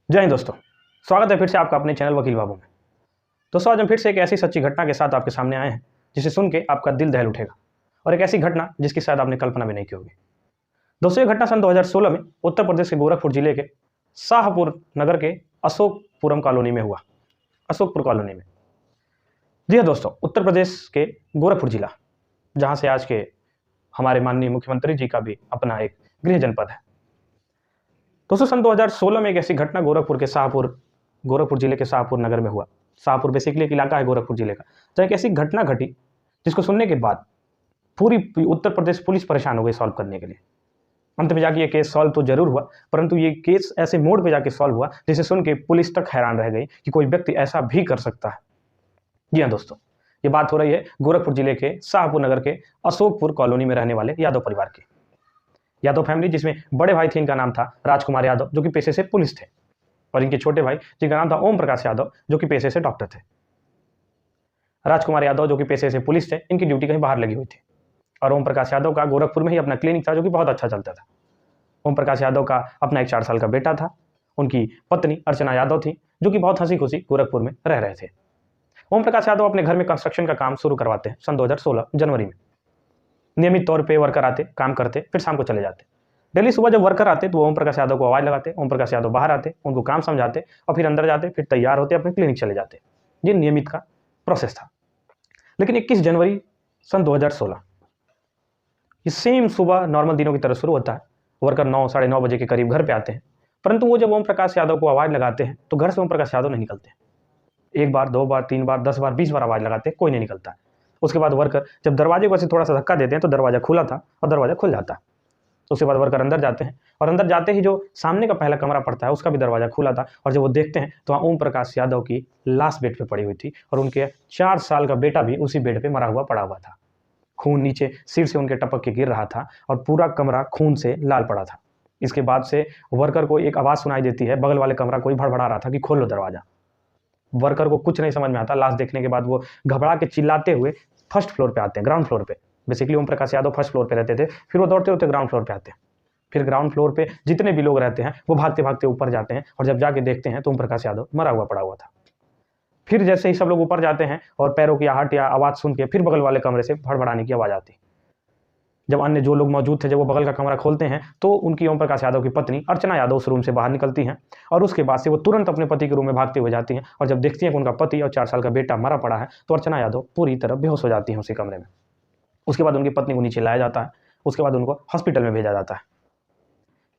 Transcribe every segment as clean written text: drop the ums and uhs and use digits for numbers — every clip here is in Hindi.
जय हिंद दोस्तों, स्वागत है फिर से आपका अपने चैनल वकील बाबू में। दोस्तों, आज हम फिर से एक ऐसी सच्ची घटना के साथ आपके सामने आए हैं जिसे सुन के आपका दिल दहल उठेगा, और एक ऐसी घटना जिसकी शायद आपने कल्पना भी नहीं की होगी। दोस्तों, ये घटना सन 2016 में उत्तर प्रदेश के गोरखपुर जिले के शाहपुर नगर के अशोकपुरम कॉलोनी में हुआ। अशोकपुर कॉलोनी में, जी हाँ दोस्तों, उत्तर प्रदेश के गोरखपुर जिला, जहाँ से आज के हमारे माननीय मुख्यमंत्री जी का भी अपना एक गृह जनपद है। दोस्तों, सन 2016 में एक ऐसी घटना गोरखपुर जिले के शाहपुर नगर में हुआ। शाहपुर बेसिकली एक इलाका है गोरखपुर जिले का, जहाँ एक ऐसी घटना घटी जिसको सुनने के बाद पूरी उत्तर प्रदेश पुलिस परेशान हो गई सॉल्व करने के लिए। अंत में जाके ये केस सॉल्व तो जरूर हुआ, परंतु ये केस ऐसे मोड़ पे जाके सॉल्व हुआ जिसे सुन के पुलिस तक हैरान रह गई कि कोई व्यक्ति ऐसा भी कर सकता है। जी हाँ दोस्तों, ये बात हो रही है गोरखपुर जिले के शाहपुर नगर के अशोकपुर कॉलोनी में रहने वाले यादव परिवार की। यादव फैमिली, जिसमें बड़े भाई थे, इनका नाम था राजकुमार यादव, जो कि पेशे से पुलिस थे, और इनके छोटे भाई जिनका नाम था ओम प्रकाश यादव, जो कि पेशे से डॉक्टर थे। राजकुमार यादव जो कि पेशे से पुलिस थे, इनकी ड्यूटी कहीं बाहर लगी हुई थी, और ओम प्रकाश यादव का गोरखपुर में ही अपना क्लिनिक था जो कि बहुत अच्छा चलता था। ओम प्रकाश यादव का अपना एक 4 साल का बेटा था। उनकी पत्नी अर्चना यादव थी, जो कि बहुत हंसी खुशी गोरखपुर में रह रहे थे। ओम प्रकाश यादव अपने घर में कंस्ट्रक्शन का काम शुरू करवाते हैं सन 2016 जनवरी में। नियमित तौर पे वर्कर आते, काम करते, फिर शाम को चले जाते। डेली सुबह जब वर्कर आते तो ओम प्रकाश यादव को आवाज़ लगाते, ओम प्रकाश यादव बाहर आते, उनको काम समझाते और फिर अंदर जाते, फिर तैयार होते, अपने क्लिनिक चले जाते। ये नियमित का प्रोसेस था। लेकिन 21 जनवरी सन 2016 ये सेम सुबह नॉर्मल दिनों की तरह शुरू होता है। वर्कर 9 साढ़े 9 बजे के करीब घर पे आते हैं, परंतु वो जब ओम प्रकाश यादव को आवाज़ लगाते हैं तो घर से ओम प्रकाश यादव नहीं निकलते। 1 बार, 2 बार, 3 बार, 10 बार, 20 बार आवाज़ लगाते, कोई नहीं निकलता। उसके बाद वर्कर जब दरवाजे को ऐसे थोड़ा सा धक्का देते हैं तो दरवाजा खुला था और दरवाजा खुल जाता है। उसके बाद वर्कर अंदर जाते हैं, और अंदर जाते ही जो सामने का पहला कमरा पड़ता है उसका भी दरवाजा खुला था, और जब वो देखते हैं तो वहाँ ओम प्रकाश यादव की लाश बेड पे पड़ी हुई थी, और उनके 4 साल का बेटा भी उसी बेड पे मरा हुआ पड़ा हुआ था। खून नीचे सिर से उनके टपक के गिर रहा था, और पूरा कमरा खून से लाल पड़ा था। इसके बाद से वर्कर को एक आवाज़ सुनाई देती है, बगल वाले कमरा कोई भड़बड़ा रहा था कि खोल लो दरवाजा। वर्कर को कुछ नहीं समझ में आता। लाश देखने के बाद वो घबरा के चिल्लाते हुए फर्स्ट फ्लोर पे आते हैं, ग्राउंड फ्लोर पे। Basically Om Prakash Yadav first floor पे रहते थे, फिर वो दौड़ते होते ग्राउंड फ्लोर पे आते हैं। फिर ग्राउंड फ्लोर पे जितने भी लोग रहते हैं वो भागते भागते ऊपर जाते हैं, और जब जाके देखते हैं तो ओम प्रकाश यादव मरा हुआ पड़ा हुआ था। फिर जैसे ही सब लोग ऊपर जाते हैं और पैरों की आहट या आवाज़ सुन के फिर बगल वाले कमरे से भड़बड़ाने की आवाज़ आती। जब अन्य जो लोग मौजूद थे, जब वो बगल का कमरा खोलते हैं तो उनकी ओम प्रकाश यादव की पत्नी अर्चना यादव उस रूम से बाहर निकलती हैं, और उसके बाद से वो तुरंत अपने पति के रूम में भागते हुए जाती हैं, और जब देखती हैं कि उनका पति और 4 साल का बेटा मरा पड़ा है तो अर्चना यादव पूरी तरह बेहोश हो जाती हैं उसी कमरे में। उसके बाद उनकी पत्नी को नीचे लाया जाता है, उसके बाद उनको हॉस्पिटल में भेजा जाता है।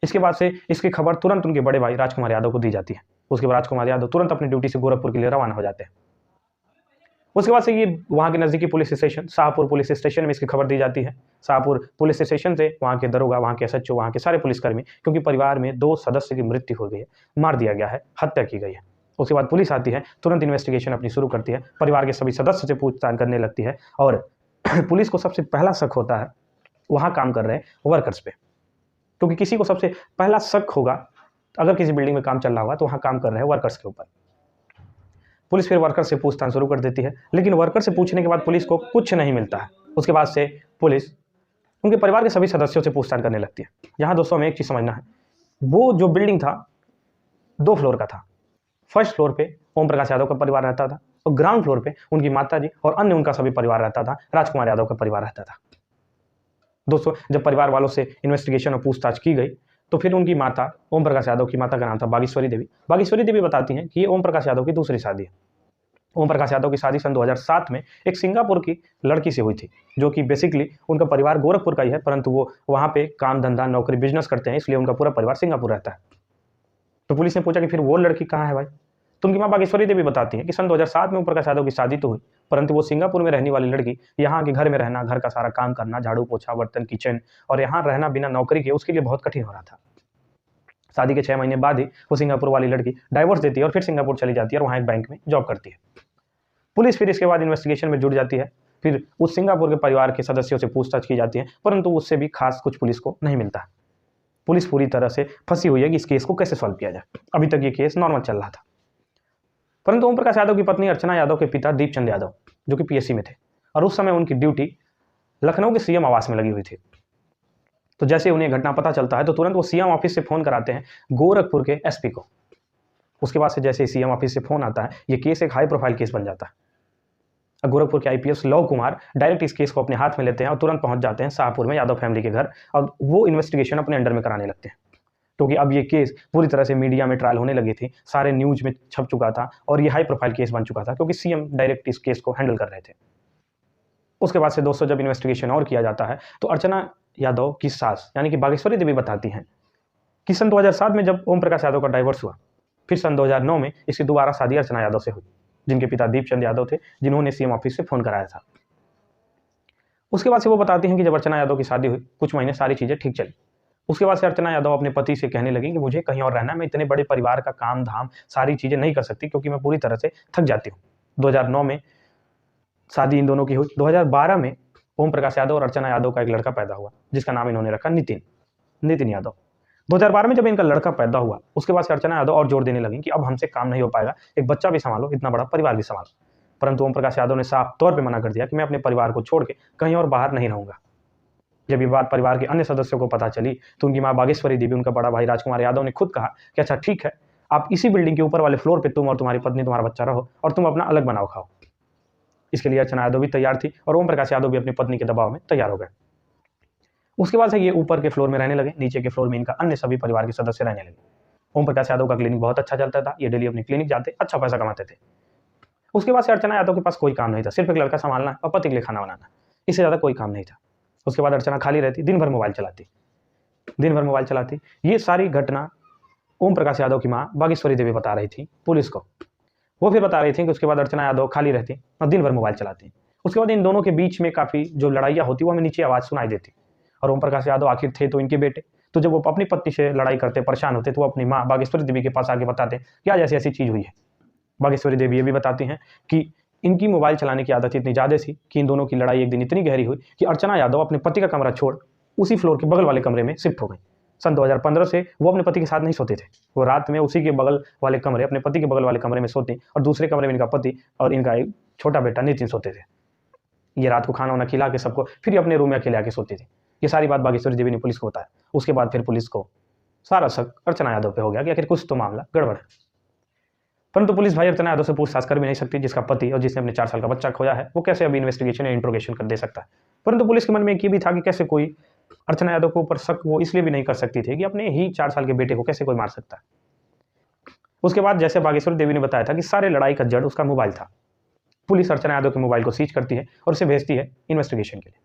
इसके बाद से इसकी खबर तुरंत उनके बड़े भाई राजकुमार यादव को दी जाती है। उसके बाद राजकुमार यादव तुरंत अपनी ड्यूटी से गोरखपुर के लिए रवाना हो जाते हैं। उसके बाद से ये वहाँ के नज़दीकी police station Shahpur police station में इसकी खबर दी जाती है। शाहपुर पुलिस स्टेशन से वहाँ के दरोगा, वहाँ के एसएचओ, वहाँ के सारे पुलिसकर्मी, क्योंकि परिवार में 2 सदस्य की मृत्यु हो गई है, मार दिया गया है, हत्या की गई है। उसके बाद पुलिस आती है, तुरंत इन्वेस्टिगेशन अपनी शुरू करती है, परिवार के सभी सदस्य से पूछताछ करने लगती है, और पुलिस को सबसे पहला शक होता है वहाँ काम कर रहे वर्कर्स पे, क्योंकि किसी को सबसे पहला शक होगा अगर किसी बिल्डिंग में काम चल रहा होगा तो वहाँ काम कर रहे वर्कर्स के ऊपर। पुलिस फिर वर्कर से पूछताछ शुरू कर देती है, लेकिन वर्कर से पूछने के बाद पुलिस को कुछ नहीं मिलता है। उसके बाद से पुलिस उनके परिवार के सभी सदस्यों से पूछताछ करने लगती है। यहाँ दोस्तों हमें एक चीज़ समझना है, वो जो बिल्डिंग था 2 फ्लोर का था। फर्स्ट फ्लोर पे ओम प्रकाश यादव का परिवार रहता था, और ग्राउंड फ्लोर पे उनकी माताजी और अन्य उनका सभी परिवार रहता था, राजकुमार यादव का परिवार रहता था। दोस्तों, जब परिवार वालों से इन्वेस्टिगेशन और पूछताछ की गई तो फिर उनकी माता, ओम प्रकाश यादव की माता का नाम था बागेश्वरी देवी। बागेश्वरी देवी बताती हैं कि ये ओम प्रकाश यादव की दूसरी शादी है। ओम प्रकाश यादव की शादी सन 2007 में एक सिंगापुर की लड़की से हुई थी, जो कि बेसिकली उनका परिवार गोरखपुर का ही है, परंतु वो वहाँ पे काम धंधा नौकरी बिजनेस करते हैं, इसलिए उनका पूरा परिवार सिंगापुर रहता है। तो पुलिस ने पूछा कि फिर वो लड़की कहाँ है भाई? तो उनकी माँ बागेश्वरी देवी बताती हैं कि सन 2007 में ओम प्रकाश यादव की शादी तो हुई, परंतु वो सिंगापुर में रहने वाली लड़की यहाँ के घर में रहना, घर का सारा काम करना, झाड़ू पोछा बर्तन किचन, और यहाँ रहना बिना नौकरी के उसके लिए बहुत कठिन हो रहा था। शादी के 6 महीने बाद ही वो सिंगापुर वाली लड़की डाइवोर्स देती है और फिर सिंगापुर चली जाती है, और वहाँ एक बैंक में जॉब करती है। पुलिस फिर इसके बाद इन्वेस्टिगेशन में जुट जाती है। फिर उस सिंगापुर के परिवार के सदस्यों से पूछताछ की जाती है, परंतु उससे भी खास कुछ पुलिस को नहीं मिलता। पुलिस पूरी तरह से फंसी हुई है कि इस केस को कैसे सॉल्व किया जाए। अभी तक ये केस नॉर्मल चल रहा था, परंतु ओम प्रकाश यादव की पत्नी अर्चना यादव के पिता दीपचंद यादव, जो कि पीएससी में थे, और उस समय उनकी ड्यूटी लखनऊ के सीएम आवास में लगी हुई थी। तो जैसे उन्हें घटना पता चलता है तो तुरंत वो सीएम ऑफिस से फोन कराते हैं गोरखपुर के एसपी को। उसके बाद से जैसे सीएम ऑफिस से फोन आता है, ये केस एक हाई प्रोफाइल केस बन जाता है। गोरखपुर के आईपीएस लव कुमार डायरेक्ट इस केस को अपने हाथ में लेते हैं और तुरंत पहुंच जाते हैं शाहपुर में यादव फैमिली के घर, और वो इन्वेस्टिगेशन अपने अंडर में कराने लगते हैं। क्योंकि अब ये केस पूरी तरह से मीडिया में ट्रायल होने लगी थी, सारे न्यूज में छप चुका था और ये हाई प्रोफाइल केस बन चुका था, क्योंकि सीएम डायरेक्ट इस केस को हैंडल कर रहे थे। उसके बाद से दोस्तों जब इन्वेस्टिगेशन और किया जाता है तो अर्चना यादव की सास यानी कि बागेश्वरी देवी बताती हैं कि सन 2007 में जब ओम प्रकाश यादव का डाइवोर्स हुआ, फिर सन 2009 में इसकी दोबारा शादी अर्चना यादव से हुई, जिनके पिता दीपचंद यादव थे, जिन्होंने सीएम ऑफिस से फोन कराया था। उसके बाद से वो बताती हैं कि जब अर्चना यादव की शादी हुई कुछ महीने सारी चीजें ठीक चली। उसके बाद से अर्चना यादव अपने पति से कहने लगी कि मुझे कहीं और रहना, मैं इतने बड़े परिवार का काम धाम सारी चीजें नहीं कर सकती, क्योंकि मैं पूरी तरह से थक जाती हूँ। 2009 में शादी इन दोनों की हुई। 2012 में ओम प्रकाश यादव और अर्चना यादव का एक लड़का पैदा हुआ, जिसका नाम इन्होंने रखा नितिन यादव। 2012 में जब इनका लड़का पैदा हुआ, उसके बाद से अर्चना यादव और जोर देने लगी कि अब हमसे काम नहीं हो पाएगा, एक बच्चा भी संभालो, इतना बड़ा परिवार भी संभालो। परंतु ओम प्रकाश यादव ने साफ तौर पर मना कर दिया कि मैं अपने परिवार को छोड़ के कहीं और बाहर नहीं रहूंगा। जब ये बात परिवार के अन्य सदस्यों को पता चली तो उनकी मां बागेश्वरी देवी, उनका बड़ा भाई राजकुमार यादव ने खुद कहा कि अच्छा ठीक है, आप इसी बिल्डिंग के ऊपर वाले फ्लोर पे तुम और तुम्हारी पत्नी, तुम्हारा बच्चा रहो और तुम अपना अलग बनाओ खाओ। इसके लिए अर्चना यादव भी तैयार थी और ओम प्रकाश यादव भी अपनी पत्नी के दबाव में तैयार हो गए। उसके बाद से ये ऊपर के फ्लोर में रहने लगे, नीचे के फ्लोर में इनका अन्य सभी परिवार के सदस्य रहने लगे। ओम प्रकाश यादव का क्लिनिक बहुत अच्छा चलता था, ये डेली अपनी क्लिनिक जाते, अच्छा पैसा कमाते थे। उसके बाद से अर्चना यादव के पास कोई काम नहीं था, सिर्फ एक लड़का संभालना और पति के लिए खाना बनाना, इससे ज़्यादा कोई काम नहीं था। उसके बाद अर्चना खाली रहती, दिन भर मोबाइल चलाती। ये सारी घटना ओम प्रकाश यादव की मां बागेश्वरी देवी बता रही थी पुलिस को। वो फिर बता रही थी कि उसके बाद अर्चना यादव खाली रहती और दिन भर मोबाइल चलाती। उसके बाद इन दोनों के बीच में काफ़ी जो लड़ाइयाँ होती वो हमें नीचे आवाज़ सुनाई देती। और ओम प्रकाश यादव आखिर थे तो इनके बेटे, तो जब वो अपनी पत्नी से लड़ाई करते, परेशान होते, तो वो अपनी माँ बागेश्वरी देवी के पास आके बताते कि आज ऐसी ऐसी चीज़ हुई है। बागेश्वरी देवी ये भी बताती हैं कि इनकी मोबाइल चलाने की आदत इतनी ज़्यादा थी कि इन दोनों की लड़ाई एक दिन इतनी गहरी हुई कि अर्चना यादव अपने पति का कमरा छोड़ उसी फ्लोर के बगल वाले कमरे में शिफ्ट हो गई। सन 2015 से वो अपने पति के साथ नहीं सोते थे, वो रात में उसी के बगल वाले कमरे, अपने पति के बगल वाले कमरे में सोती और दूसरे कमरे में इनका पति और इनका एक छोटा बेटा नितिन सोते थे। ये रात को खाना वाना खिला के सबको फिर अपने रूम में अकेले आके सोती थी। ये सारी बात बागेश्वरी देवी ने पुलिस को बताया। उसके बाद फिर पुलिस को सारा शक अर्चना यादव पे हो गया कि आखिर कुछ तो मामला गड़बड़ है। परंतु पुलिस भाई अर्चना यादव से पूछताछ कर भी नहीं सकती, जिसका पति और जिसने अपने 4 साल का बच्चा खोया है वो कैसे अभी इन्वेस्टिगेशन या इंट्रोगेशन कर दे सकता है। परंतु पुलिस के मन में एक ये भी था कि कैसे कोई अर्चना यादव के ऊपर शक वो इसलिए भी नहीं कर सकती थी कि अपने ही 4 साल के बेटे को कैसे कोई मार सकता है। उसके बाद जैसे बागेश्वरी देवी ने बताया था कि सारे लड़ाई का जड़ उसका मोबाइल था। पुलिस अर्चना यादव के मोबाइल को सीज करती है और उसे भेजती है इन्वेस्टिगेशन के लिए।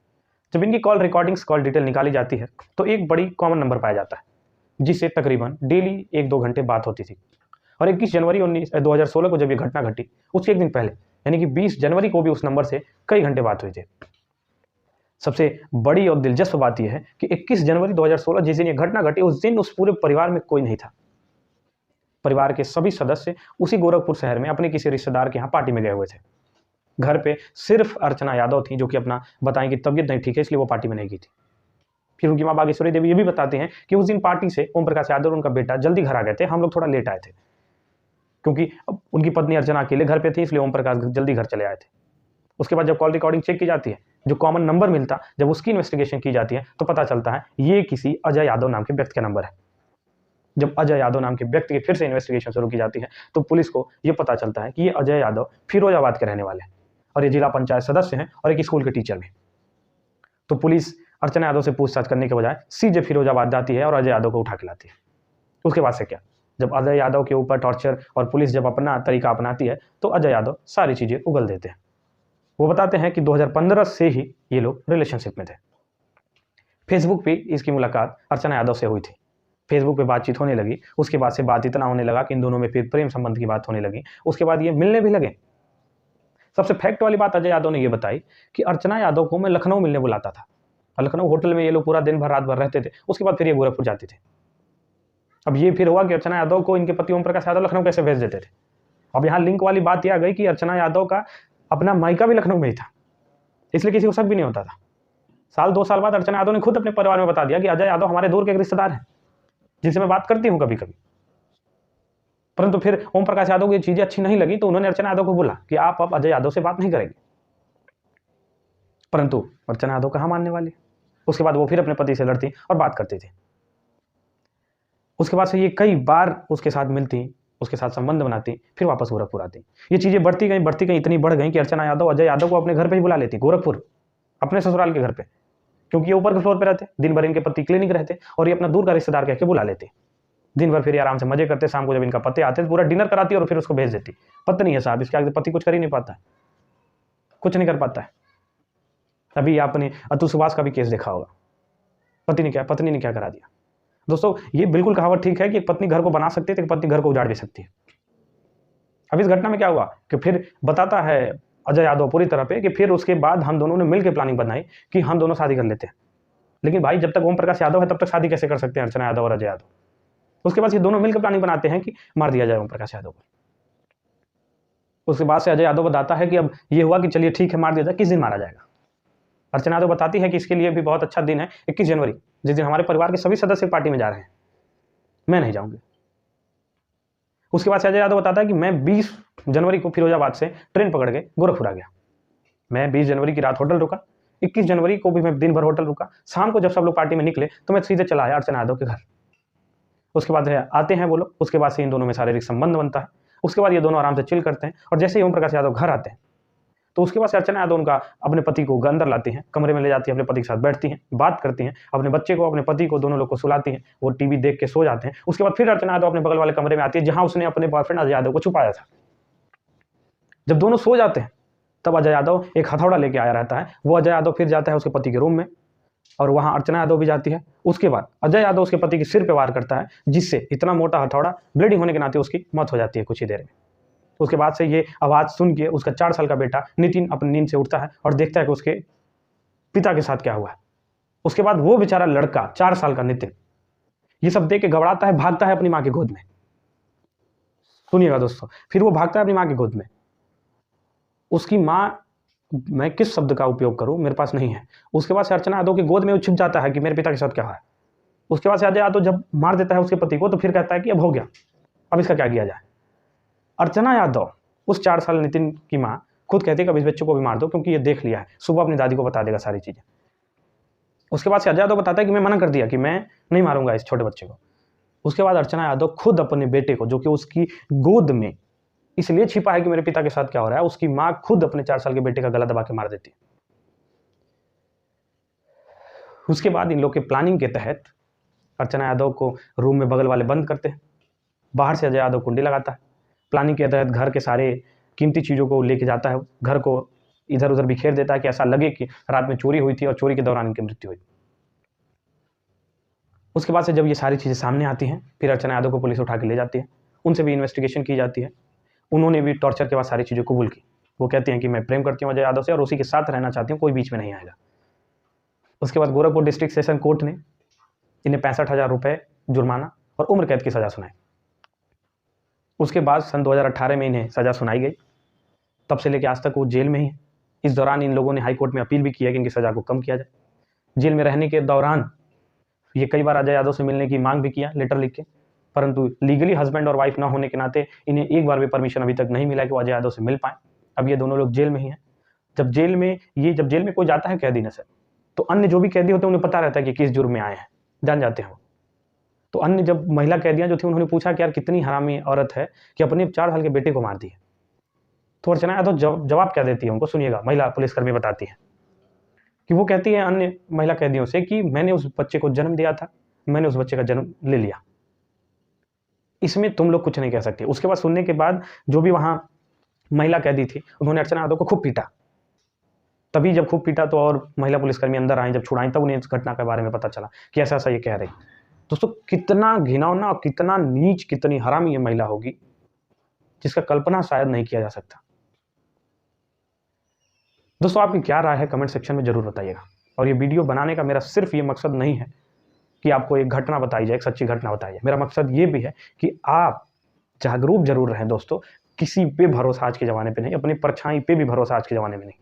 जब इनकी कॉल रिकॉर्डिंग्स, कॉल डिटेल निकाली जाती है तो एक बड़ी कॉमन नंबर पाया जाता है, जिससे तकरीबन डेली 1-2 घंटे बात होती थी। और 21 जनवरी 2016 को जब ये घटना घटी, उसके एक दिन पहले यानी कि 20 जनवरी को भी उस नंबर से कई घंटे बात हुई थी। सबसे बड़ी और दिलचस्प बात यह है कि 21 जनवरी 2016 जिस दिन ये घटना घटी, उस दिन उस पूरे परिवार में कोई नहीं था। परिवार के सभी सदस्य उसी गोरखपुर शहर में अपने किसी रिश्तेदार के यहाँ पार्टी में गए हुए थे। घर पे सिर्फ अर्चना यादव थी, जो कि अपना बताएं कि तबीयत नहीं ठीक है इसलिए वो पार्टी में नहीं गई थी। फिर उनकी मां बागेश्वरी देवी ये भी बताते हैं कि उस दिन पार्टी से ओम प्रकाश यादव और उनका बेटा जल्दी घर आ गए थे, हम लोग थोड़ा लेट आए थे, क्योंकि उनकी पत्नी अर्चना अकेले घर पे थी, इसलिए ओम प्रकाश जल्दी घर चले आए थे। उसके बाद जब कॉल रिकॉर्डिंग चेक की जाती है, जो कॉमन नंबर मिलता, जब उसकी इन्वेस्टिगेशन की जाती है तो पता चलता है ये किसी अजय यादव नाम के व्यक्ति का नंबर है। जब अजय यादव नाम के व्यक्ति की फिर से इन्वेस्टिगेशन शुरू की जाती है तो पुलिस को यह पता चलता है कि ये अजय यादव फिरोजाबाद के रहने वाले हैं और ये जिला पंचायत सदस्य हैं और एक स्कूल के टीचर भी। तो पुलिस अर्चना यादव से पूछताछ करने के बजाय सीधे फिरोजाबाद जाती है और अजय यादव को उठा के लाती है। उसके बाद से क्या, जब अजय यादव के ऊपर टॉर्चर और पुलिस जब अपना तरीका अपनाती है तो अजय यादव सारी चीजें उगल देते हैं। वो बताते हैं कि 2015 से ही ये लोग रिलेशनशिप में थे। फेसबुक पे इसकी मुलाकात अर्चना यादव से हुई थी, फेसबुक पे बातचीत होने लगी। उसके बाद से बात इतना होने लगा कि इन दोनों में फिर प्रेम संबंध की बात होने लगी। उसके बाद ये मिलने भी लगे। सबसे फैक्ट वाली बात अजय यादव ने ये बताई कि अर्चना यादव को मैं लखनऊ मिलने बुलाता था, लखनऊ होटल में ये लोग पूरा दिन भर रात भर रहते थे। उसके बाद फिर ये गोरखपुर जाते थे। अब ये फिर हुआ कि अर्चना यादव को इनके पति ओम प्रकाश यादव लखनऊ कैसे भेज देते थे। अब यहाँ लिंक वाली बात यह आ गई कि अर्चना यादव का अपना मायका भी लखनऊ में ही था, इसलिए किसी को शक भी नहीं होता था। 1-2 साल बाद अर्चना यादव ने खुद अपने परिवार में बता दिया कि अजय यादव हमारे दूर के एक रिश्तेदार हैं जिनसे मैं बात करती हूँ कभी कभी। परंतु फिर ओम प्रकाश यादव को ये चीजें अच्छी नहीं लगी तो उन्होंने अर्चना यादव को बोला कि आप अब अजय यादव से बात नहीं करेंगे। परंतु अर्चना यादव कहाँ मानने वाली। उसके बाद वो फिर अपने पति से लड़ती और बात करती थी। उसके बाद से ये कई बार उसके साथ मिलती, उसके साथ संबंध बनाती, फिर वापस गोरखपुर आती। ये चीज़ें बढ़ती गई, इतनी बढ़ गई कि अर्चना यादव अजय यादव को अपने घर पे ही बुला लेती, गोरखपुर, अपने ससुराल के घर पे, क्योंकि ये ऊपर के फ्लोर पे रहते, दिन भर इनके पति क्लिनिक रहते और ये अपना दूर का रिश्तेदार कह के बुला लेती। दिन भर फिर आराम से मजे करते, शाम को जब इनका पति आते तो पूरा डिनर कराती और फिर उसको भेज देती। पत्नी है साहब, इसके आगे पति कुछ कर ही नहीं पाता है, कुछ नहीं कर पाता है। अभी आपने अतुल सुभाष का भी केस देखा होगा, पत्नी ने क्या करा दिया। दोस्तों ये बिल्कुल कहावत ठीक है कि एक पत्नी घर को बना सकती है तो एक पत्नी घर को उजाड़ भी सकती है। अब इस घटना में क्या हुआ कि फिर बताता है अजय यादव पूरी तरह पे कि फिर उसके बाद हम दोनों ने मिलकर प्लानिंग बनाई कि हम दोनों शादी कर लेते हैं। लेकिन भाई जब तक ओम प्रकाश यादव है तब तक शादी कैसे कर सकते हैं अर्चना यादव और अजय यादव। उसके बाद ये दोनों मिलकर प्लानिंग बनाते हैं कि मार दिया जाए ओम प्रकाश यादव को। उसके बाद से अजय यादव बताता है कि अब ये हुआ कि चलिए ठीक है मार दिया जाए, किस दिन मारा जाएगा। अर्चना यादव बताती है कि इसके लिए भी बहुत अच्छा दिन है 21 जनवरी, जिस दिन हमारे परिवार के सभी सदस्य पार्टी में जा रहे हैं, मैं नहीं जाऊंगी। उसके बाद से अजय यादव बताता है कि मैं 20 जनवरी को फिरोजाबाद से ट्रेन पकड़ के गोरखपुर आ गया। मैं 20 जनवरी की रात होटल रुका, 21 जनवरी को भी मैं दिन भर होटल रुका। शाम को जब सब लोग पार्टी में निकले तो मैं सीधे चला आया अर्चना यादव के घर। उसके बाद आते हैं वो लोग, उसके बाद से इन दोनों में शारीरिक संबंध बनता है। उसके बाद ये दोनों आराम से चिल करते हैं और जैसे ही ओम प्रकाश यादव घर आते हैं तो उसके बाद से अर्चना यादव उनका अपने पति को अंदर लाती हैं, कमरे में ले जाती है, अपने पति के साथ बैठती हैं, बात करती हैं, अपने बच्चे को अपने पति को दोनों लोग को सुलाती हैं, वो टीवी देख के सो जाते हैं। उसके बाद फिर अर्चना यादव अपने बगल वाले कमरे में आती है जहां उसने अपने बॉयफ्रेंड अजय यादव को छुपाया था। जब दोनों सो जाते हैं तब अजय यादव एक हथौड़ा लेके आया रहता है। वो अजय यादव फिर जाता है उसके पति के रूम में और वहां अर्चना यादव भी जाती है। उसके बाद अजय यादव उसके पति के सिर पे वार करता है, जिससे इतना मोटा हथौड़ा ब्लीडिंग होने के नाते उसकी मौत हो जाती है कुछ ही देर में। उसके बाद से ये आवाज़ सुन के उसका 4 साल का बेटा नितिन अपनी नींद से उठता है और देखता है कि उसके पिता के साथ क्या हुआ है। उसके बाद वो बेचारा लड़का 4 साल का नितिन ये सब देख के घबराता है, भागता है अपनी माँ की गोद में। सुनिएगा दोस्तों, फिर वो भागता है अपनी माँ की गोद में। उसकी माँ, मैं किस शब्द का उपयोग करूं, मेरे पास नहीं है। उसके बाद से अर्चना यादव की गोद में वो छिप जाता है कि मेरे पिता के साथ क्या हुआ है। उसके बाद से अजय यादव जब मार देता है उसके पति को तो फिर कहता है कि अब हो गया, अब इसका क्या किया जाए। अर्चना यादव उस 4 साल नितिन की माँ खुद कहती है कि अब इस बच्चे को भी मार दो क्योंकि ये देख लिया है, सुबह अपनी दादी को बता देगा सारी चीजें। उसके बाद से अजय यादव बताता है कि मैं मना कर दिया कि मैं नहीं मारूंगा इस छोटे बच्चे को। उसके बाद अर्चना यादव खुद अपने बेटे को, जो कि उसकी गोद में इसलिए छिपा है कि मेरे पिता के साथ क्या हो रहा है, उसकी मां खुद अपने 4 साल के बेटे का गला दबा के मार देती है। उसके बाद इन लोग के प्लानिंग के तहत अर्चना यादव को रूम में बगल वाले बंद करते हैं, बाहर से अजय यादव कुंडी लगाता है। प्लानिंग के तहत घर के सारे कीमती चीज़ों को लेके जाता है, घर को इधर उधर बिखेर देता है कि ऐसा लगे कि रात में चोरी हुई थी और चोरी के दौरान इनकी मृत्यु हुई। उसके बाद से जब ये सारी चीज़ें सामने आती हैं फिर अर्चना यादव को पुलिस उठा के ले जाती है, उनसे भी इन्वेस्टिगेशन की जाती है। उन्होंने भी टॉर्चर के बाद सारी चीज़ें कबूल की। वो कहती हैं कि मैं प्रेम करती हूँ अजय यादव से और उसी के साथ रहना चाहती हूँ, कोई बीच में नहीं आएगा। उसके बाद गोरखपुर डिस्ट्रिक्ट सेशन कोर्ट ने इन्हें 65,000 रुपये जुर्माना और उम्र कैद की सज़ा सुनाई। उसके बाद सन 2018 में इन्हें सज़ा सुनाई गई। तब से लेकर आज तक वो जेल में ही है। इस दौरान इन लोगों ने हाई कोर्ट में अपील भी किया कि इनकी सज़ा को कम किया जाए। जेल में रहने के दौरान ये कई बार अजय यादव से मिलने की मांग भी किया लेटर लिख के, परंतु लीगली हस्बैंड और वाइफ ना होने के नाते इन्हें एक बार भी परमिशन अभी तक नहीं मिला कि वो अजय यादव से मिल पाए। अब ये दोनों लोग जेल में ही हैं। जब जेल में कोई जाता है कैदी नशर, तो अन्य जो भी कैदी होते हैं उन्हें पता रहता है कि किस जुर्म में आए हैं, जान जाते हैं वो। तो अन्य जब महिला कैदियां जो थी उन्होंने पूछा कि यार कितनी हरामी औरत है कि अपने 4 साल के बेटे को मार दी है। तो अर्चना यादव जवाब क्या देती है उनको, सुनिएगा। महिला पुलिसकर्मी बताती है कि वो कहती है अन्य महिला कैदियों से कि मैंने उस बच्चे को जन्म दिया था, मैंने उस बच्चे का जन्म ले लिया, इसमें तुम लोग कुछ नहीं कह सकते। उसके बाद सुनने के बाद जो भी वहां महिला कैदी थी उन्होंने अर्चना यादव को खूब पीटा। तभी जब खूब पीटा तो और महिला पुलिसकर्मी अंदर आई, जब छुड़ाई तब उन्हें इस घटना के बारे में पता चला कि ऐसा ऐसा ये कह रही। दोस्तों कितना घिनौना और कितना नीच, कितनी हरामी ये महिला होगी जिसका कल्पना शायद नहीं किया जा सकता। दोस्तों आपकी क्या राय है कमेंट सेक्शन में जरूर बताइएगा। और ये वीडियो बनाने का मेरा सिर्फ ये मकसद नहीं है कि आपको एक घटना बताई जाए, एक सच्ची घटना बताई जाए। मेरा मकसद ये भी है कि आप जागरूक जरूर रहें दोस्तों। किसी पे भरोसा आज के ज़माने पे नहीं, अपनी परछाई पे भी भरोसा आज के ज़माने में नहीं।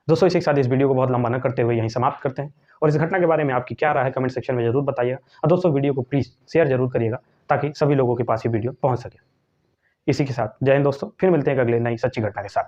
दोस्तों इसी के साथ इस वीडियो को बहुत लंबा न करते हुए यहीं समाप्त करते हैं। और इस घटना के बारे में आपकी क्या राय है कमेंट सेक्शन में जरूर बताइएगा। और दोस्तों वीडियो को प्लीज़ शेयर जरूर करिएगा ताकि सभी लोगों के पास ये वीडियो पहुँच सके। इसी के साथ जय हिंद दोस्तों, फिर मिलते हैं अगले नई सच्ची घटना के साथ।